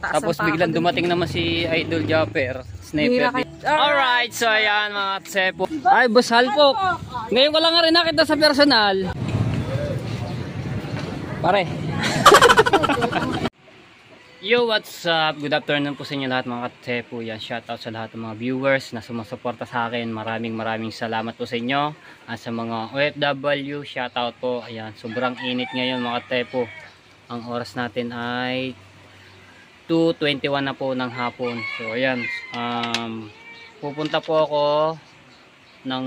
Tapos biglang dumating naman si Idol Japper, Sniper. Alright, so ayan mga tsepo. Ay, Boss Halpok. Ngayon ko lang nga rin nakita sa personal. Pare. Yo, what's up? Good afternoon po sa inyo lahat mga katsepo. Yan, shoutout sa lahat ng mga viewers na sumusuporta sa akin. Maraming salamat po sa inyo. At sa mga OFW, shoutout po. Ayan, sobrang init ngayon mga katsepo. Ang oras natin ay 2:21 na po ng hapon. So ayan, pupunta po ako ng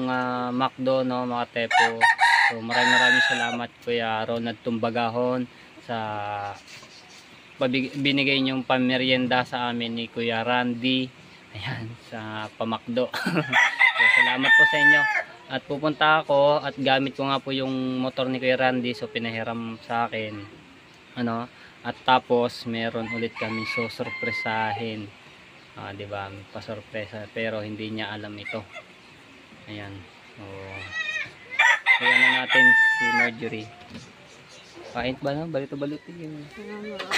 McDo, no, mga katsepo. So maraming salamat Kuya Ronald Tumbagahon sa binigay niyong pamerienda sa amin ni Kuya Randy, ayan, sa pamakdo. So, salamat po sa inyo. At pupunta ako at gamit ko nga po yung motor ni Kuya Randy, so pinahiram sa akin, ano, at tapos meron ulit kami susurpresahin, di ba, pasurpresa, pero hindi niya alam ito. Ayan, so kaya na natin si Marjorie. Kain ba na? Balito-balito yun.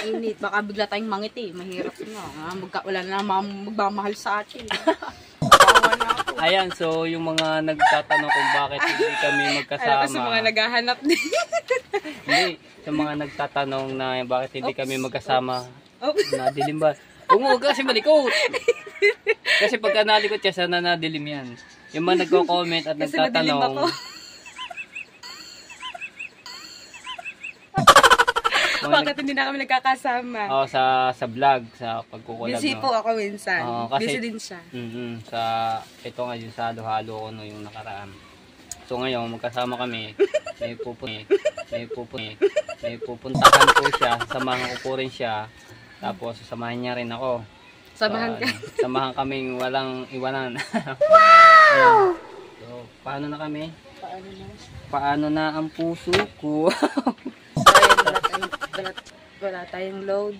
Init. Baka bigla tayong mangiti. Mahirap na. Wala na magmamahal sa atin. Ayan, so yung mga nagtatanong kung bakit hindi kami magkasama. Alam ko sa mga naghahanap din. Hindi, sa mga nagtatanong na bakit hindi kami magkasama. Nadilim ba? Huwag kasi malikot. Kasi pagka nalikot siya, sana nadilim yan. Yung mga nagko-comment at nagtatanong. Bakit hindi na kami nagkakasama? Oh, sa vlog, sa pagkukulag. Busy po ako minsan. Kasi, busy din siya. Sa ito nga yung sa halo-halo ko no, yung nakaraan. So ngayon magkasama kami. May pupuntahan ko siya, samahan ko po rin siya. Tapos sasamahan niya rin ako. Samahan kaming walang iwanan. Wow! So, paano na kami? Paano na ang puso ko? Wala tayong load.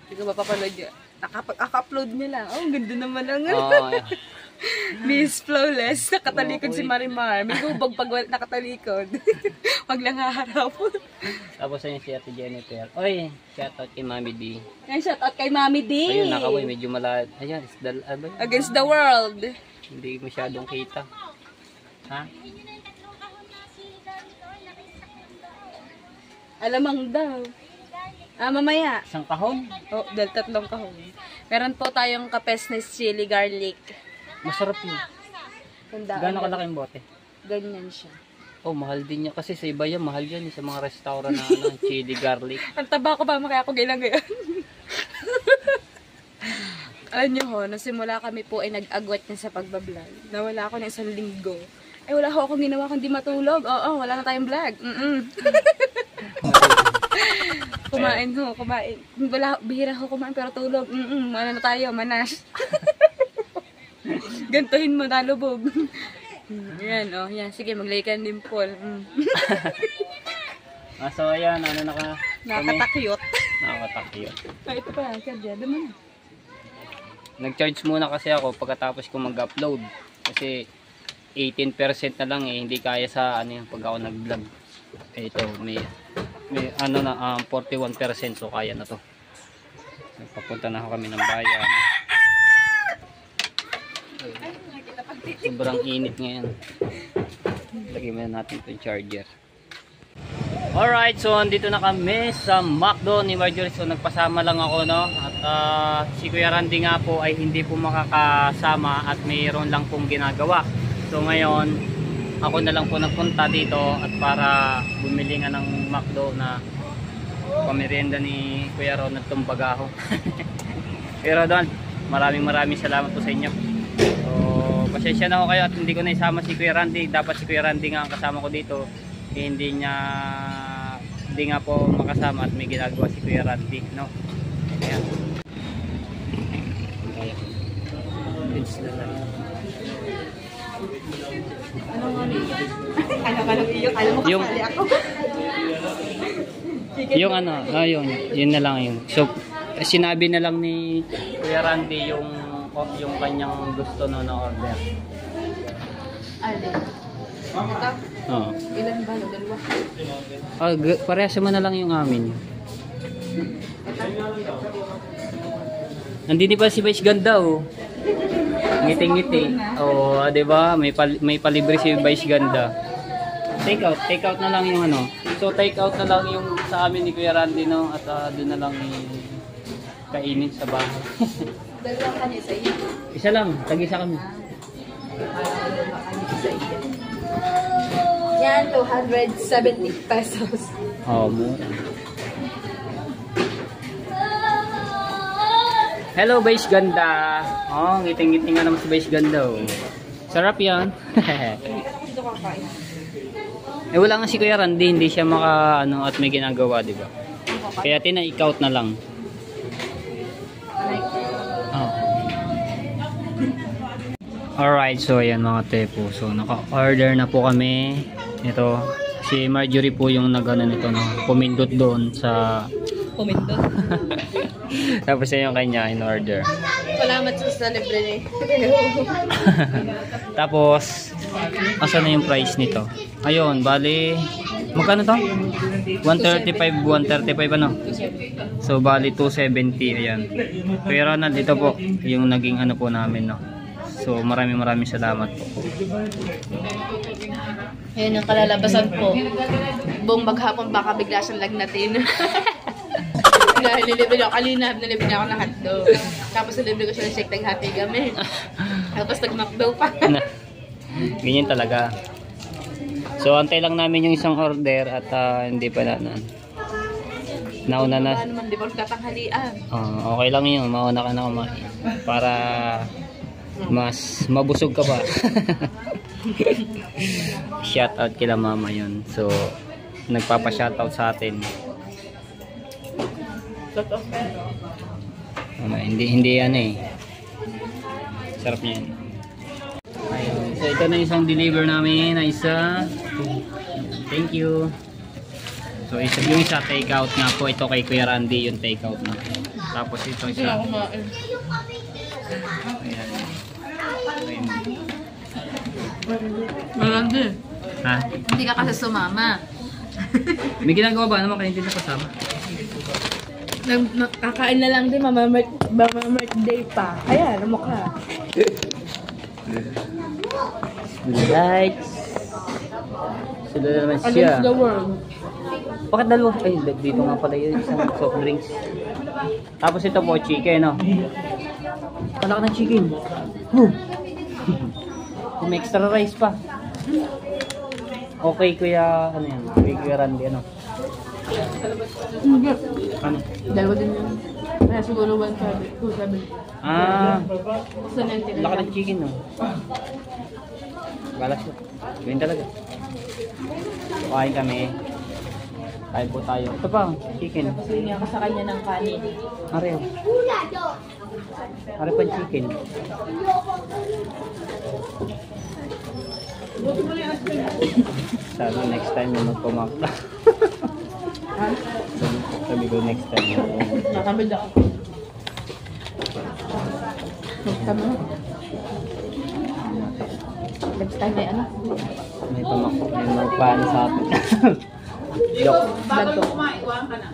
Hindi ko mapapaload yun. Nakapag-upload niya lang. Oh, ganda naman ang Miss Flawless. Nakatalikod si Marimar. May gubog pag nakatalikod. Wag lang haharap. Tapos ayun si Ate Jennifer. Oy, shoutout kay Mami D. Ay, shoutout kay Mami D. Ayun, nakaway. Medyo malad. Ayan, Against the world. Hindi masyadong kita. Ha? Alamang daw. Mamaya. Isang kahon? Oh, dahil 3 kahon. Meron po tayong kapesnes chili garlic. Masarap yun. Gano'ng kalaki yung bote? Ganyan siya. Oh, mahal din niya. Kasi sa iba yan, mahal yan sa mga restaurant na chili garlic. Ang taba ko ba? Kaya ako gailang ngayon. Alam nyo ho, nasimula kami po ay nag-agwat niya sa pagbablog. Nawala ako ng 1 linggo. Wala ho akong ginawa kundi matulog. Oo, wala na tayong vlog. Kumain. Bihira ho kumain pero tulog. Ano na tayo, manas. Gantuhin mo, nalubog. Yan, yan. Sige, maglay ka ng dimple. So, ayan, ano na ka? Nakatakyot. Nakatakyot. Ito pa, kaya naman. Nag-charge muna kasi ako pagkatapos ko mag-upload. Kasi 18% na lang hindi kaya sa pag ako nag-vlog. Ito, may 41%, so kaya na to. Papunta na ako kami ng bayan. Sobrang init ngayon. Lagyan mo na natin itong charger. Alright, so andito na kami sa McDo ni Marjorie. So nagpasama lang ako, no? At si Kuya Randy nga po ay hindi po makakasama at mayroon lang pong ginagawa. So ngayon, ako na lang po nagpunta dito at para bumili nga ng McDo na pamerienda ni Kuya Ronald Tumbagaho. Pero doon, maraming salamat po sa inyo. So, pasensya na ako kayo at hindi ko na isama si Kuya Randy. Dapat si Kuya Randy nga ang kasama ko dito. Hindi nga po makasama at may ginagawa si Kuya Randy, no? Ayan. Yung yun na lang yun. So sinabi na lang ni Kuya Randy yung kanyang gusto na order. Oo. Ilan ba? Dalawa? Parehas mo na lang yung amin. Nandini pa si Vice Ganda oh. Ngiti-ngiti. Oh, 'di ba? May palibre si Vice Ganda. Take out na lang yung ano. So take out na lang yung sa amin ni Kuya Randy no at doon na lang kainin sa bahay. Dalawang kanya sa iyo. Isa lang, tag-isa kami. Yan, 270 pesos. Oh, mura. Hello, Vice Ganda. Oh, ngiting-ngiting nga naman si Vice Ganda. Oh. Sarap yan. Dito kakain. Wala nga si Kuya Randy, hindi siya maka ano at may ginagawa, di ba? Kaya tina-out na lang. Oh. Alright, so ayan mga tepo. So naka-order na po kami. Ito, si Marjorie po yung nag-ano nito, no? Pumindot doon sa Pumindot. tapos yung kanya in order. Salamat sa libre ni. Tapos asan na yung price nito? Ayun, bali magkano to? 135 ano? So bali 270 ayan. Pero na dito po yung naging ano po namin, no. So maraming salamat po. Ayan ang kalalabasan po. Buong maghapon baka bigla siyang lagnatin. Dahil nilibre ako kanina, nilibre niya ako ng hotdog. Tapos nilibre ko siya ng shake hati kami. Tapos nag-McDo pa. Ganyan talaga. So antay lang namin yung isang order at hindi pa nauna na. Ano naman, di ba katanghalian? Okay lang yun, mauna ka na kumain para mas mabusog ka ba. Shoutout kila mama yun. So nagpapa-shoutout sa atin. Hindi ano eh. Sarap niya. Ayun. So ito na isang deliver namin na isa. Thank you. So yung isa take out na po. Ito kay Kuya Randy yung take out na. Tapos ito isa. Ayan. Marandi. Ha? Hindi ka kasi sumama. May ginagawa ba naman kayo hindi na kasama? Kakain na lang din, mama-birthday pa. Ayan, ano ka? Lights. Sila na naman siya. Against the world. Bakit dalawa? Ay, dito nga pala yun isang soft drinks. Tapos ito po, chicken, no? Kalak ng chicken. May extra rice pa. Okay, kuya, ano yan? Kuya Randy, ano? Hindi. Ano? Dalawa din yun. Kaya siguro 270. Sa 90 laki ng chicken, no? Balas yun. Gawin talaga. So, kain kami. Kain po tayo. Ito pa, chicken. Tapos hindi ako sa kanya ng kanin. Areo. Areo pa chicken. Sabi next time na magpumakta. Sabi ko next time na magpumakta. Nakabid ako. Next time may ano? May tumakbo. May magpaan sa atin. Joke. Bago kumain, kuhaan ka na.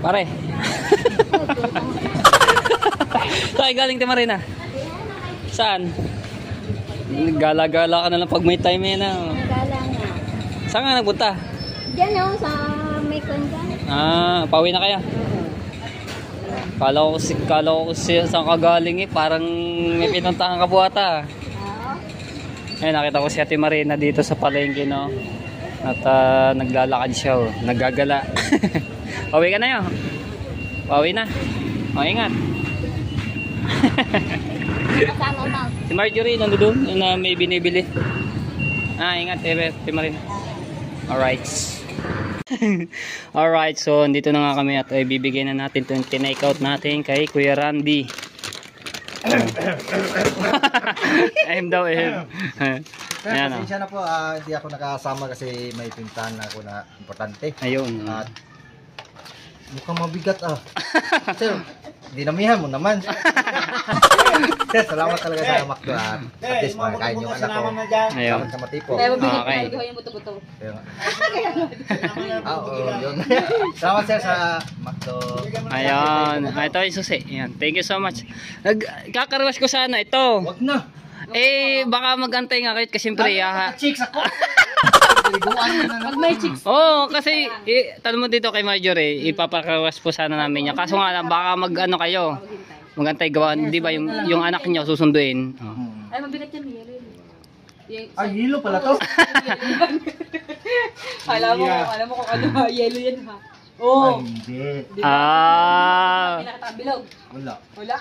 Pare. Saan galing ti Marina? Saan? Gala-gala ka na lang pag may time yan. Gala nga. Saan nga nagpunta? Diyan o, sa may kondyan. Pauwi na kaya? Kala ko saan ka galing eh. Parang may pinuntahan ka buhata. Ayun, nakita ko si Ate Marina dito sa palengke, no? At naglalakad siya, oh. Naggagala. Pauwi ka na yun. Pauwi na. O, ingat. Kasama mo. Si Marjorie nandoon na may binibili. Ingat, Ate Marina. Alright. Alright, so dito na nga kami at ibibigay na natin itong tinake out natin kay Kuya Randy. Ahem daw, ahem. Ayan, Pasensya na po, hindi ako nakasama kasi may pintahan na ako na importante. Ayun. At mukhang mabigat Sir, dinamihan mo naman. Sir, salamat talaga sa McDo at least makakain yung anak ko. Ayun. Salamat sa Matipo. Kaya mabigat Okay. ka, ikaw yung buto-buto. Kaya nga. Oo, yun. Salamat sir sa McDo. Ayan. Ito yung susi. Ayan. Thank you so much. Kakarwas ko sana ito. Wag na. Eh, baka magantay nga kayo kasi siyempre, Chicks ako. Liguan mo na Pag may chicks, kasi tanong mo dito kay Marjorie, ipapakarwas po sana namin niya. Kaso nga lang, baka mag-ano kayo, magantay gawa, di ba yung anak niyo susunduin. ay mabigat yan, yelo yun. Ay, hilo pala to. Alam mo kung ano, yelo yan ha. Oo. Hindi. Pinakatabilog. Wala. Wala.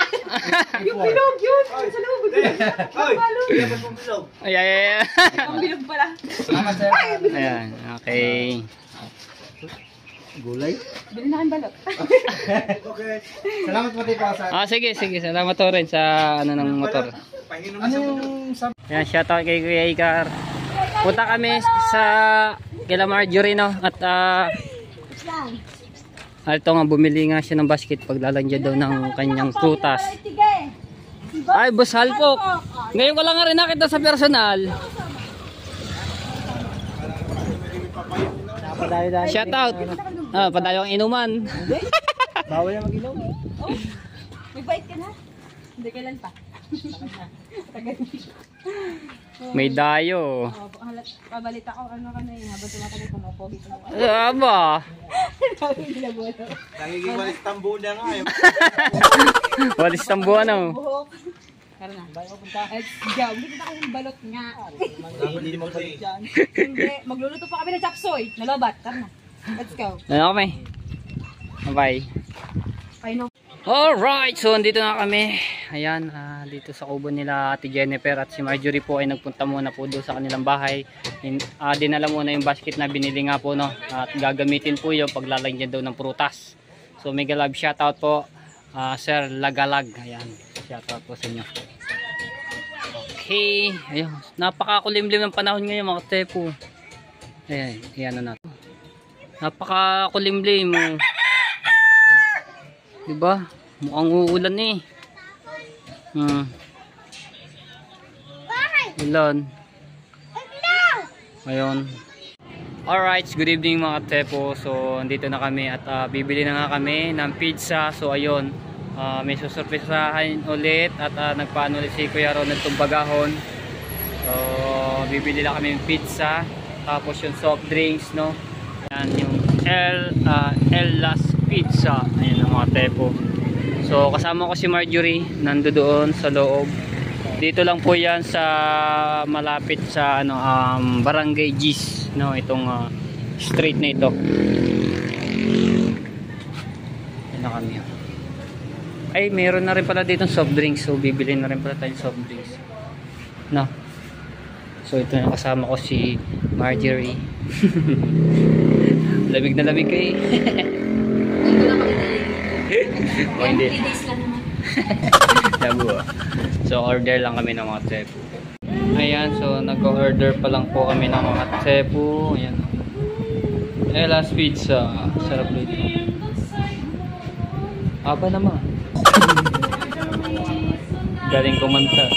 Yung bilog yun. Sa loob. Ay. Ang bilog pala. Salamat sir. Ayan, okay. Gulay. Bili na kang balot. Okay. Salamat Matipo sa... Sige. Salamat to rin sa ano ng motor. Ano yung sabi? Ayan, shoutout kay Kuya Icar. Punta kami sa kila Marjorie, no? At ito nga, bumili nga siya ng basket paglalagyan daw ng kanyang prutas. Ay, Boss Halpo. Ngayon ko lang nga rin nakita sa personal. Shoutout. Padayo ang inuman. Bawal na mag-inom. May bait ka na? Hindi, kailan pa? May dayo. Pabalit ako, ano ka na yun, habang tumatagal ko, pogi ko. Aba. Nagiging walis tambo na nga eh. Walis tambo ano. Buhok. Tara na. Let's go. Hindi kita kayong balot nga. Hindi mo kasi. Hindi. Magluluto pa kami ng chapsoy. Nalobat. Tara na. Let's go. Okay. Bye. I know. Alright, so andito na kami. Ayan, dito sa kubo nila Ate Jennifer at si Marjorie po ay nagpunta muna po doon sa kanilang bahay. Dinala muna yung basket na binili nga po, no? At gagamitin po yung paglalagyan daw ng prutas. So mega love shoutout po, Sir Lagalag. Ayan, shoutout po sa inyo. Okay, ayun. Napakakulimlim ng panahon ngayon mga tepo. Ayan, ayan na natin. Napakakulimlim. Diba? Mukhang uulan eh. Ulan. Ayun. Alright, good evening mga tepo. So, andito na kami at bibili na nga kami ng pizza. So, ayun. May susurpresahan ulit at nagpaano ulit si Kuya Ronald Tumbagahon. So, bibili na kami ng pizza. Tapos yung soft drinks, no? Yan yung Ella's Pizza. Ayun ang mga tepo. So kasama ko si Marjorie, nando doon sa loob. Dito lang po 'yan sa malapit sa Barangay Gis, no, itong street na ito. Ayun na kami. Ay, meron na rin pala dito soft drinks. So bibili na rin pala tayong soft drinks. No. So ito na kasama ko si Marjorie. Lamig na lamig kayo. O hindi. So order lang kami ng mga tepo. Ayan, so nag-order pa lang po kami ng mga tepo. Ayan. Ella's Pizza. Sarap nito. Aba naman. Galing kumanta.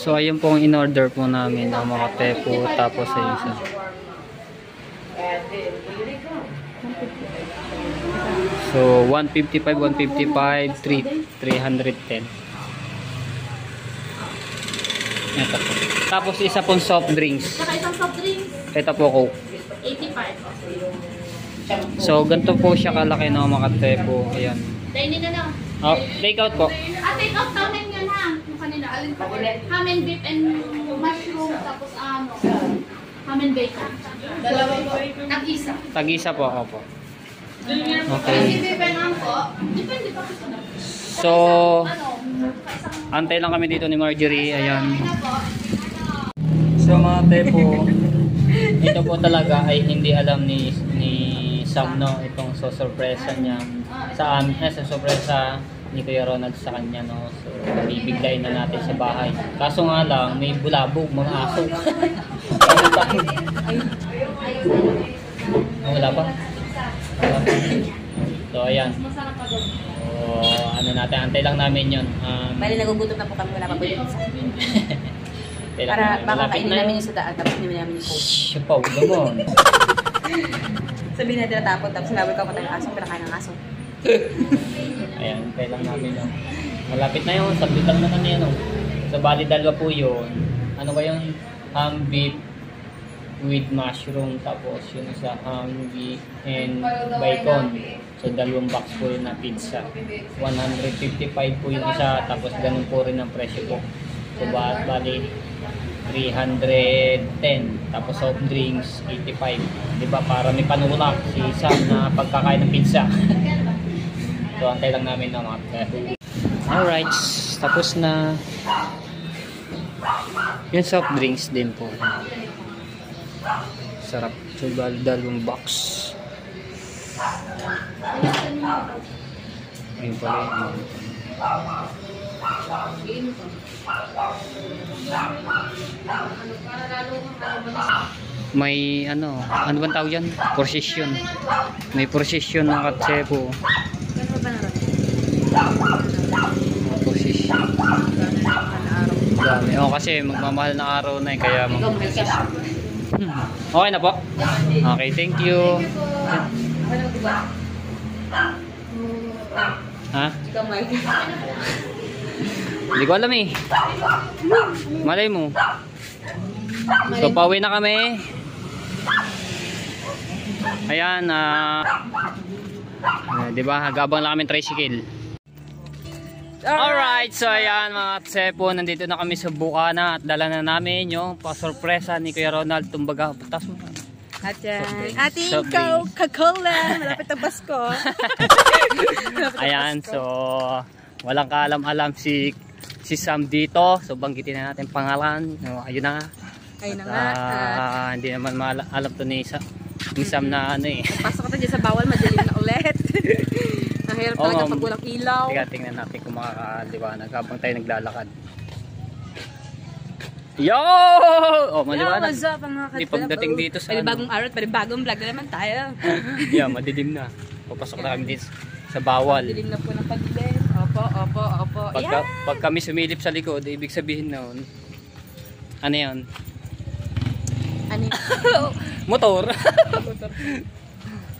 So ayun po ang in-order po namin ng mga tepo, tapos ay isa. So 155, 155, 310. Ito po. Tapos isa pong soft drinks. Saka isang soft drinks, Ito po Coke. 85. So ganito po siya kalaki ng mga tepo. Ayan. Dine-in na lang. Oh, take out po. Take out namin yun ha. Yung kanina, alin pa ulit. Ham and beef and mushroom, tapos ham and bacon. Dalawa po. Tag-isa. Tag-isa po, opo. Kasi Okay. beef and ham po, depende pa kasi. So, antay lang kami dito ni Marjorie. Ayan. So mga tepo, ito po talaga ay hindi alam ni Sam, no, itong sorpresa niya sa amin, sa sorpresa ni Kuya Ronald sa kanya, no. So bibiglayin na natin sa bahay. Kaso nga lang may bulabog, mga aso. Wala pa? So, ayan. So, ano natin, antay lang namin yun. Bali, nagugutom na po kami, wala pa po yung isa. Antay lang Para namin. baka Malapit kainin na namin yun. yung sa daan, tapos hindi namin yung coke. Shhh, paw, gamon. Sabihin natin natapon, tapos sinabay ka pa tayong aso, pinakain ng aso. Ayan, antay lang namin yun. Malapit na yun, sabit lang naman yun. So, bali, dalawa po yun. Ano ba yung beef with mushroom, tapos yung isa beef and bacon. So, 2 box po yun na pizza. 155 po yung isa, tapos ganun po rin ang presyo po. So, bali, 310. Tapos soft drinks, 85. Diba? Para may panulak si Sam na pagkakain ng pizza. So, antay lang namin na mga. Alright, tapos na. Yung soft drinks din po. Sarap. So, 2 box. Ayun pala yun. May ano bang tawag yan? Procession. May procession ng Katsepo. Gano'n ba naroon? Mga procession. Dami. O kasi magmamahal na araw na kaya mag-procession. Okay na po. Okay, thank you. Ha? Ikaw, Mike. Hindi ko alam eh. Malay mo. So, pauwi na kami. Ayan, diba? Hagabang lang kami tricycle. Alright, so ayan mga tsepo, nandito na kami sa Bukana at dala na namin yung pasorpresa ni Kuya Ronald. Tumbaga, putas mo. At yan, ating Soft drinks. Coca-Cola. Malapit ang Pasko. Ayan, so walang kaalam-alam si Sam dito. So banggitin na natin pangalan. Ayun na nga. Ayun na nga. Hindi naman alam to ni Sam na ano eh. Pasok ka dyan sa bawal, madilim na ulit. Nahirap talaga pag walang ilaw. Teka, tingnan natin kung makakaliwanag habang tayo naglalakad. Yo! Oh, maliwanag. What's up mga Hindi pagdating dito sa Pwede bagong araw, pwede bagong vlog na naman tayo. Yeah, madilim na. Papasok na kami dito sa bawal. Madilim na po ng pagdilim. Opo. Pag kami sumilip sa likod, ibig sabihin noon, ano yan? Ano? Motor.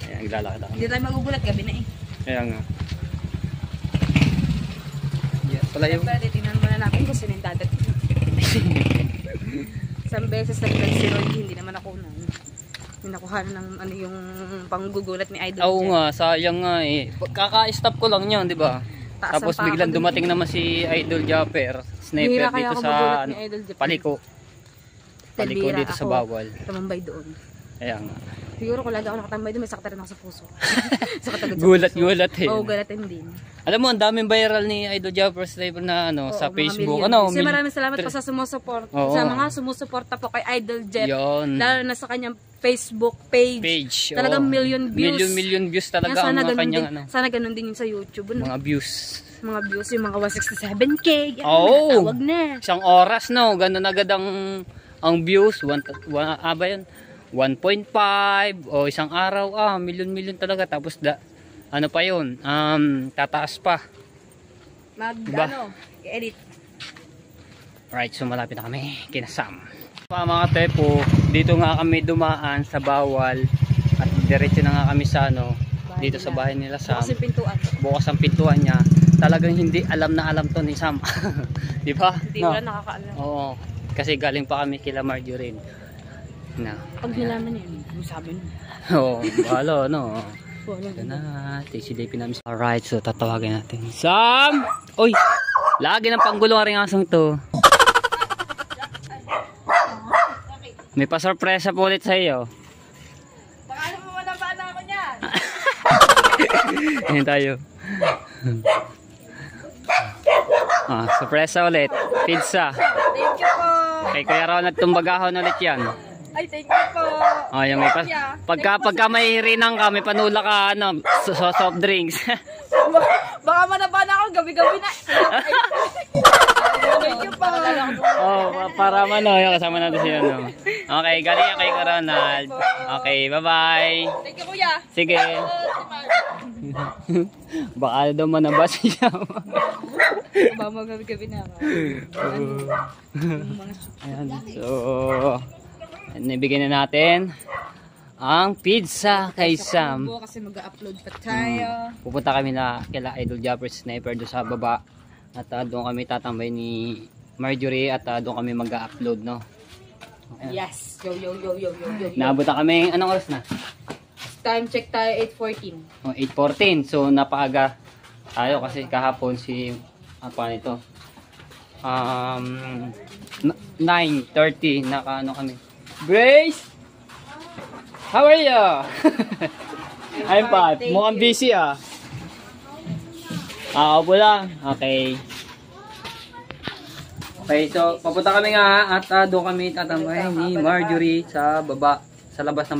Ayan, naglalakad ako. Hindi tayo magugulat, gabi na eh. Ayan nga. Yeah, pala yung... Siyempre, titignan muna natin kung sino yung dadating. Isang beses na si Roy, hindi naman ako na. Hindi nakuha ng ano yung panggugulat ni Idol. Oo nga, sayang nga eh. Kaka-stop ko lang yun, di ba? Taas Tapos ang biglang pako dumating naman si Idol Japper, sniper Bihira kaya dito ako sa magulat ni Idol Japper. paliko. Paliko Bihira dito sa ako bawal. Tumambay doon. Ayan nga. Siguro kung lagi ako nakatambay doon, may sakit rin ako sa puso. Sakit agad sa Gulat eh. puso. Oo, galatin din. Alam mo, ang daming viral ni Idol Japper sniper na ano, Oo, sa mga Facebook. million. Ano, Kasi maraming salamat po sa sumusuport. Oo. Sa mga sumusuporta po kay Idol Jeff. Yun. Lalo na sa kanyang Facebook page. Talagang oo. million views. Million views talaga Kaya ang mga ganun kanyang din, ano, sana ganun din yung sa YouTube. Ano? mga views. Mga views, yung mga 167K. Yan, Oo. tawag na. Isang oras no, ganun agad ang views, ba yun? 1.5 o isang araw, million talaga, tapos ano pa yun, tataas pa. Diba? I-edit. Right, so malapit na kami kina Sam. Mga tepo, dito nga kami dumaan sa bawal at diretso na nga kami sa ano, dito sa bahay nila Sam. Bukas yung pintuan. Bukas ang pintuan niya. Talagang hindi alam na alam to ni Sam. Di ba? Hindi wala nakakaalam. Oo. Kasi galing pa kami kila Marjorie. Na. Pag nilaman yun, ano sabi nun? Oo, halo no. Wala Ito na, tisilipin namin. Alright, so tatawagin natin. Sam! Uy! Lagi ng panggulo ang ring asong to. May pa-sorpresa po ulit sa iyo. Pakala mo wala ba na ako niyan? Ayan tayo. Sorpresa ulit. Pizza. Thank you po. Kay Kuya Ronald tumbagahon ulit yan. Ay, thank you po. Yung may pagka may rinang ka, may panula ka, ano, soft drinks. Baka manaba na ako, gabi-gabi na. Thank you po. Para yung kasama natin siya, no. Okay, galing yan kay Ronald. Okay, bye-bye. Thank you, kuya. Sige. Baka daw manabas siya. Ba magabi na ako. Ayan, so, nabigyan na natin ang pizza kay Sam. Kasi mag-upload pa tayo. Pupunta kami na kila Idol Japper Sniper doon sa baba. At doon kami tatambay ni Marjorie at doon kami mag-upload, no? Ayan. Yes. Yo. Naabot na kami, anong oras na? Time check tayo, 8:14. 8:14. So, napaaga tayo kasi kahapon si, apa nito? 9:30, naka-ano kami. Grace! How are you? I'm fine. Mukhang busy ah. Upo lang. Okay. Okay, so papunta kami nga at doon kami tatambay ni Marjorie sa baba, sa labas ng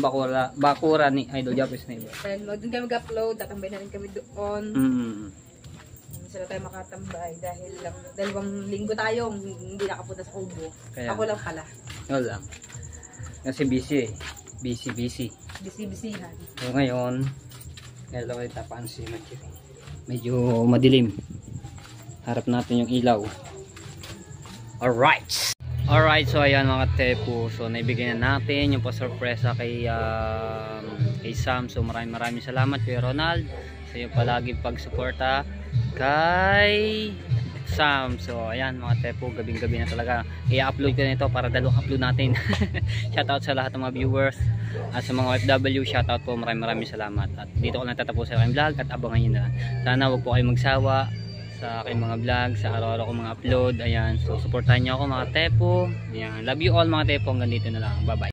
bakura ni Idol Japper Sniper. Then, doon kami mag-upload, tatambay na rin kami doon. Sila tayo makatambay dahil lang 2 linggo tayong hindi nakapunta sa Kubo. Kaya, Ako lang pala. wala lang. Kasi busy eh. Busy. Busy-busyhan. So ngayon, ngayon lang kayo tapaan si Marjorie. Medyo madilim. Harap natin yung ilaw. Alright! Alright, so ayan mga tepo. So naibigay na natin yung pa-sorpresa kay Sam. So maraming salamat kay Ronald sa iyo palagi pagsuporta kay Sam. So ayan mga tepo, gabing-gabi na talaga. I-upload ko na ito para 2 upload natin. Shoutout sa lahat ng mga viewers at sa mga OFW. Shoutout po, maraming salamat. At dito ko lang tatapusin ang vlog at abangan nyo na. Sana huwag po kayo magsawa sa aking mga vlog, sa araw-araw ko mga upload. Ayan, so supportahan nyo ako mga tepo. Ayan, love you all mga tepo. Hanggang dito na lang. Bye bye.